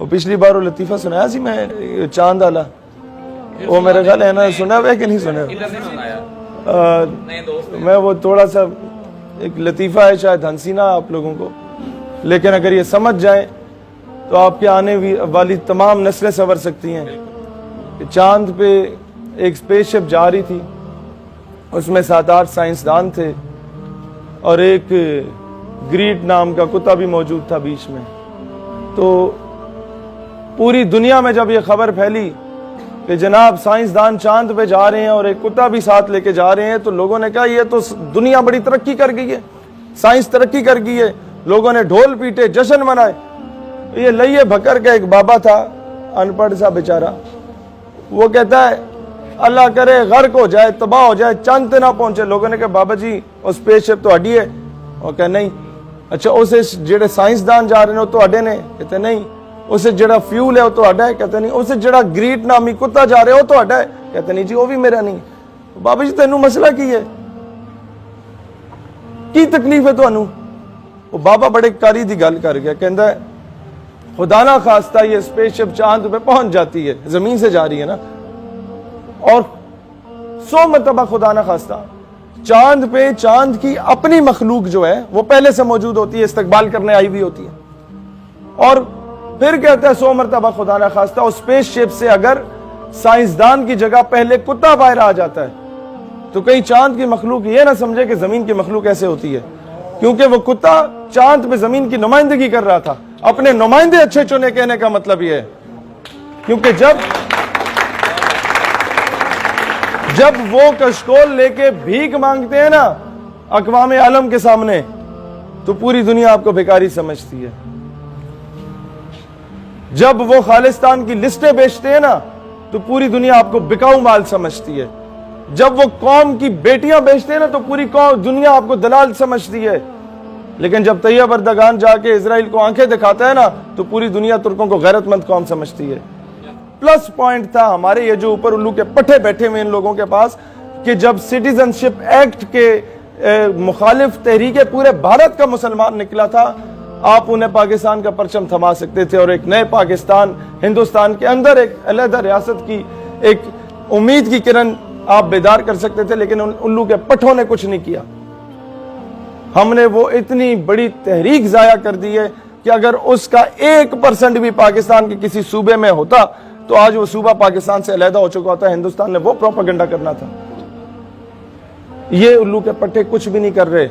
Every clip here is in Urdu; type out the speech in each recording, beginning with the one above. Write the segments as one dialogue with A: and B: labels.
A: وہ پچھلی بار وہ لطیفہ سنایا سی میں چاند والا، وہ میرے خیال ہے نا سنا ہوا ہے کہ نہیں سنا ہوا؟ میں وہ تھوڑا سا ایک لطیفہ ہے، شاید ہنسی نہ آپ لوگوں کو، لیکن اگر یہ سمجھ جائیں تو آپ کے آنے والی تمام نسلیں سنور سکتی ہیں. کہ چاند پہ ایک اسپیس شپ جا رہی تھی، اس میں 7-8 سائنسدان تھے اور ایک گریٹ نام کا کتا بھی موجود تھا بیچ میں. تو پوری دنیا میں جب یہ خبر پھیلی کہ جناب سائنسدان چاند پہ جا رہے ہیں اور ایک کتا بھی ساتھ لے کے جا رہے ہیں، تو لوگوں نے کہا یہ تو دنیا بڑی ترقی کر گئی ہے، سائنس ترقی کر گئی ہے. لوگوں نے ڈھول پیٹے، جشن منائے. یہ لئیے بکر کا ایک بابا تھا، ان پڑھ سا بیچارہ، وہ کہتا ہے اللہ کرے غرق ہو جائے، تباہ ہو جائے، چاند تے نہ پہنچے. لوگوں نے کہا بابا جی وہ سپیس شپ تو ہڈی ہے. وہ کہا نہیں. اچھا اسے جڑے سائنسدان جا رہے ہیں وہ تو ہڈے نے؟ کہتے نہیں. اسے جڑا فیول ہے وہ تو ہڈا ہے؟ کہتے نہیں. اسے جڑا گریٹ نامی کتا جا رہے وہ تو ہڈا ہے؟ کہتے نہیں جی وہ بھی میرا نہیں. بابا جی تینوں مسئلہ کی ہے، کی تکلیف ہے تانوں؟ وہ بابا بڑے کاری دی گل کر گیا، کہندا ہے خدا نہ خواستہ یہ سپیس شپ چاند پہ پہنچ جاتی ہے، زمین سے جا رہی ہے نا، اور 100 مرتبہ خدا نہ خواستہ چاند پہ چاند کی اپنی مخلوق جو ہے وہ پہلے سے موجود ہوتی ہے، استقبال کرنے آئی ہوئی ہوتی ہے. اور پھر کہتا ہے 100 مرتبہ خدا نہ خواستہ اس سپیس شپ سے اگر سائنسدان کی جگہ پہلے کتا باہر آ جاتا ہے تو کہیں چاند کی مخلوق یہ نہ سمجھے کہ زمین کی مخلوق ایسے ہوتی ہے، کیونکہ وہ کتا چاند پہ زمین کی نمائندگی کر رہا تھا. اپنے نمائندے اچھے چنے کہنے کا مطلب یہ ہے، کیونکہ جب وہ کشکول لے کے بھیک مانگتے ہیں نا اقوام عالم کے سامنے تو پوری دنیا آپ کو بیکاری سمجھتی ہے. جب وہ خالصتان کی لسٹیں بیچتے ہیں نا تو پوری دنیا آپ کو بکاؤ مال سمجھتی ہے. جب وہ قوم کی بیٹیاں بیچتے ہیں نا تو پوری دنیا آپ کو دلال سمجھتی ہے. لیکن جب طیب اردگان جا کے اسرائیل کو آنکھیں دکھاتا ہے نا تو پوری دنیا ترکوں کو غیرت مند قوم سمجھتی ہے. پلس پوائنٹ تھا ہمارے یہ جو اوپر الو کے پٹھے بیٹھے ہوئے ان لوگوں کے پاس کہ جب سٹیزن شپ ایکٹ کے مخالف تحریک پورے بھارت کا مسلمان نکلا تھا، آپ انہیں پاکستان کا پرچم تھما سکتے تھے اور ایک نئے پاکستان ہندوستان کے اندر ایک علیحدہ ریاست کی ایک امید کی کرن آپ بیدار کر سکتے تھے. لیکن الو کے پٹھوں نے کچھ نہیں کیا. ہم نے وہ اتنی بڑی تحریک ضائع کر دی ہے کہ اگر اس کا 1% بھی پاکستان کے کسی صوبے میں ہوتا تو آج وہ صوبہ پاکستان سے علیحدہ ہو چکا ہوتا ہے. ہندوستان نے وہ پروپیگنڈا کرنا تھا. یہ الو کے پٹھے کچھ بھی نہیں کر رہے.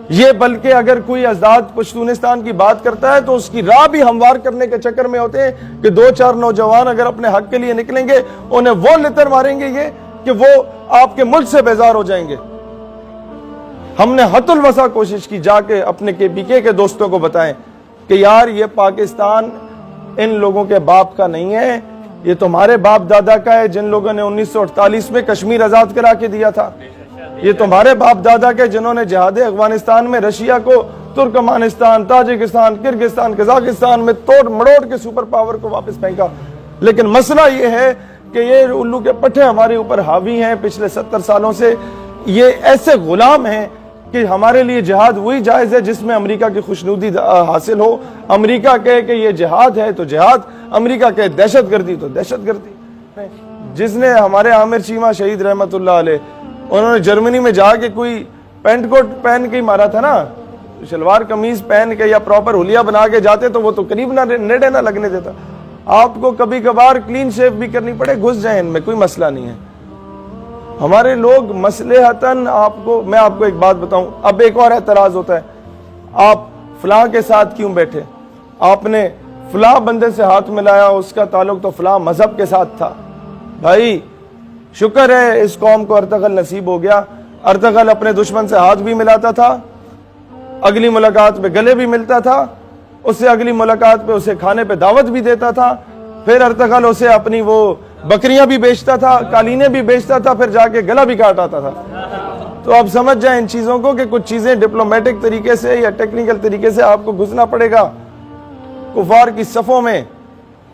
A: یہ بلکہ اگر کوئی آزاد پشتونستان کی بات کرتا ہے تو اس کی راہ بھی ہموار کرنے کے چکر میں ہوتے ہیں کہ 2-4 نوجوان اگر اپنے حق کے لیے نکلیں گے انہیں وہ لتر ماریں گے یہ کہ وہ آپ کے ملک سے بیزار ہو جائیں گے. ہم نے حد الوسع کوشش کی جا کے اپنے KPK کے دوستوں کو بتائیں کہ یار یہ پاکستان ان لوگوں کے باپ کا نہیں ہے، یہ تمہارے باپ دادا کا ہے جن لوگوں نے 1948 میں کشمیر آزاد کرا کے دیا تھا. یہ تمہارے باپ دادا کے جنہوں نے جہاد افغانستان میں رشیا کو ترکمانستان، تاجکستان، کرگستان، قزاقستان میں توڑ مڑوڑ کے سپر پاور کو واپس پھینکا. لیکن مسئلہ یہ ہے کہ یہ الو کے پٹھے ہمارے اوپر حاوی ہیں پچھلے 70 سالوں سے. یہ ایسے غلام ہیں کہ ہمارے لیے جہاد وہی جائز ہے جس میں امریکہ کی خوشنودی حاصل ہو. امریکہ کہے کہ یہ جہاد ہے تو جہاد، امریکہ کہے دہشت گردی تو دہشت گردی. جس نے ہمارے عامر چیمہ شہید رحمت اللہ علیہ، انہوں نے جرمنی میں جا کے کوئی پینٹ کوٹ پہن کے ہی مارا تھا نا، شلوار قمیض پہن کے یا پراپر حلیہ بنا کے جاتے تو وہ تو قریب نہ نیڑے نہ لگنے دیتا. آپ کو کبھی کبھار کلین شیو بھی کرنی پڑے، گھس جائیں ان میں، کوئی مسئلہ نہیں ہے. ہمارے لوگ مصلحتاً میں آپ کو ایک بات بتاؤں. اب ایک اور اعتراض ہوتا ہے، آپ فلاں کے ساتھ کیوں بیٹھے، آپ نے فلاں بندے سے ہاتھ ملایا، اس کا تعلق تو فلاں مذہب کے ساتھ تھا. بھائی شکر ہے اس قوم کو ارطغرل نصیب ہو گیا. ارطغرل اپنے دشمن سے ہاتھ بھی ملاتا تھا، اگلی ملاقات پہ گلے بھی ملتا تھا، اس سے اگلی ملاقات پہ اسے کھانے پہ دعوت بھی دیتا تھا. پھر ارطغرل اسے اپنی وہ بکریاں بھی بیچتا تھا، قالینیں بھی بیچتا تھا، پھر جا کے گلا بھی کاٹ آتا تھا. تو آپ سمجھ جائیں ان چیزوں کو کہ کچھ چیزیں ڈپلومیٹک طریقے سے یا ٹیکنیکل طریقے سے آپ کو گھسنا پڑے گا. کفار کی صفوں میں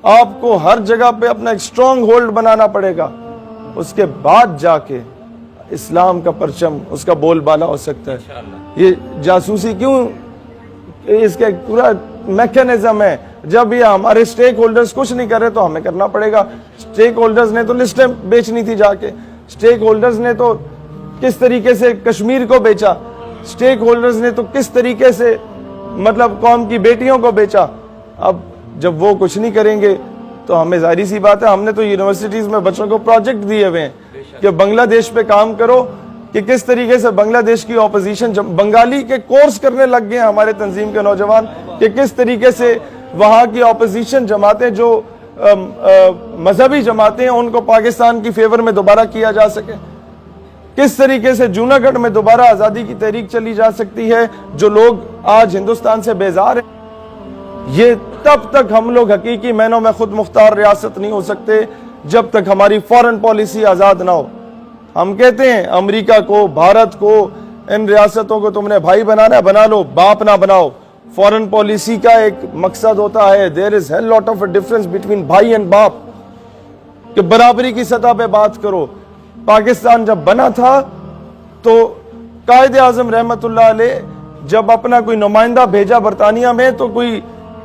A: آپ کو ہر جگہ پہ اپنا ایک اسٹرانگ ہولڈ بنانا پڑے گا. اس کے بعد جا کے اسلام کا پرچم، اس کا بول بالا ہو سکتا ہے. یہ جاسوسی کیوں، اس کا ایک پورا میکینزم ہے. جب یہ ہمارے سٹیک ہولڈرز کچھ نہیں کر رہے تو ہمیں کرنا پڑے گا. سٹیک ہولڈرز نے تو لسٹیں بیچنی تھی جا کے, سٹیک ہولڈرز نے تو کس طریقے سے کشمیر کو بیچا, سٹیک ہولڈرز نے تو کس طریقے سے مطلب قوم کی بیٹیوں کو بیچا. اب جب وہ کچھ نہیں کریں گے تو ہمیں ظاہری سی بات ہے, ہم نے تو یونیورسٹیز میں بچوں کو پروجیکٹ دیے ہوئے ہیں کہ بنگلہ دیش پہ کام کرو, کہ کس طریقے سے بنگلہ دیش کی اپوزیشن, بنگالی کے کورس کرنے لگ گئے ہیں ہمارے تنظیم کے نوجوان, کہ کس طریقے سے وہاں کی اپوزیشن جماعتیں جو مذہبی جماعتیں ہیں ان کو پاکستان کی فیور میں دوبارہ کیا جا سکے, کس طریقے سے جوناگڑھ میں دوبارہ آزادی کی تحریک چلی جا سکتی ہے. جو لوگ آج ہندوستان سے بیزار ہیں, یہ تب تک ہم لوگ حقیقی معنوں میں خود مختار ریاست نہیں ہو سکتے جب تک ہماری فورن پالیسی آزاد نہ ہو. ہم کہتے ہیں امریکہ کو, بھارت کو, ان ریاستوں کو تم نے بھائی بنانا ہے, بنا لو, باپ نہ بناؤ. فورن پالیسی کا ایک مقصد ہوتا ہے, there is hell lot of a difference between بھائی and باپ, کہ برابری کی سطح پہ بات کرو. پاکستان جب بنا تھا تو قائد اعظم رحمت اللہ علیہ جب اپنا کوئی نمائندہ بھیجا برطانیہ میں تو کوئی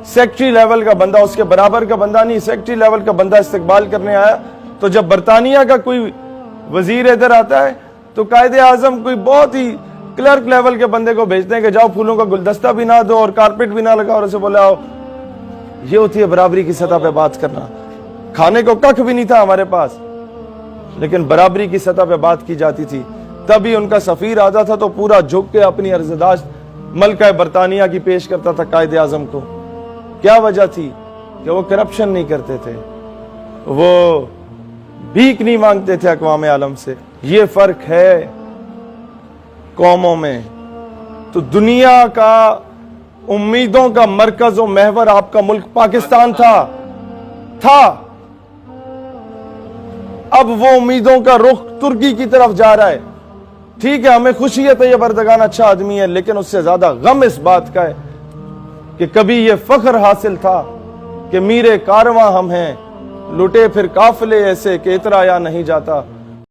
A: سیکٹری لیول کا بندہ, اس کے برابر کا بندہ نہیں, سیکٹری لیول کا بندہ استقبال کرنے آیا. تو جب برطانیہ کا کوئی وزیر ادھر آتا ہے تو قائد اعظم کوئی بہت ہی کلرک لیول کے بندے کو بھیجتے ہیں کہ جاؤ پھولوں کا گلدستہ بھی نہ دو اور کارپیٹ بھی نہ لگاؤ, اور اسے بولا آؤ. یہ ہوتی ہے برابری کی سطح پہ بات کرنا. کھانے کو ککھ بھی نہیں تھا ہمارے پاس, لیکن برابری کی سطح پہ بات کی جاتی تھی. تبھی ان کا سفیر آتا تھا تو پورا جھک کے اپنی عرضداشت ملکہ برطانیہ کی پیش کرتا تھا قائد اعظم کو. کیا وجہ تھی؟ کہ وہ کرپشن نہیں کرتے تھے, وہ بھیک نہیں مانگتے تھے اقوام عالم سے. یہ فرق ہے قوموں میں. تو دنیا کا امیدوں کا مرکز و محور آپ کا ملک پاکستان تھا. اب وہ امیدوں کا رخ ترکی کی طرف جا رہا ہے. ٹھیک ہے, ہمیں خوشی ہے طیب اردگان اچھا آدمی ہے, لیکن اس سے زیادہ غم اس بات کا ہے کہ کبھی یہ فخر حاصل تھا کہ میرے کارواں ہم ہیں, لٹے پھر قافلے ایسے کہ اترایا نہیں جاتا.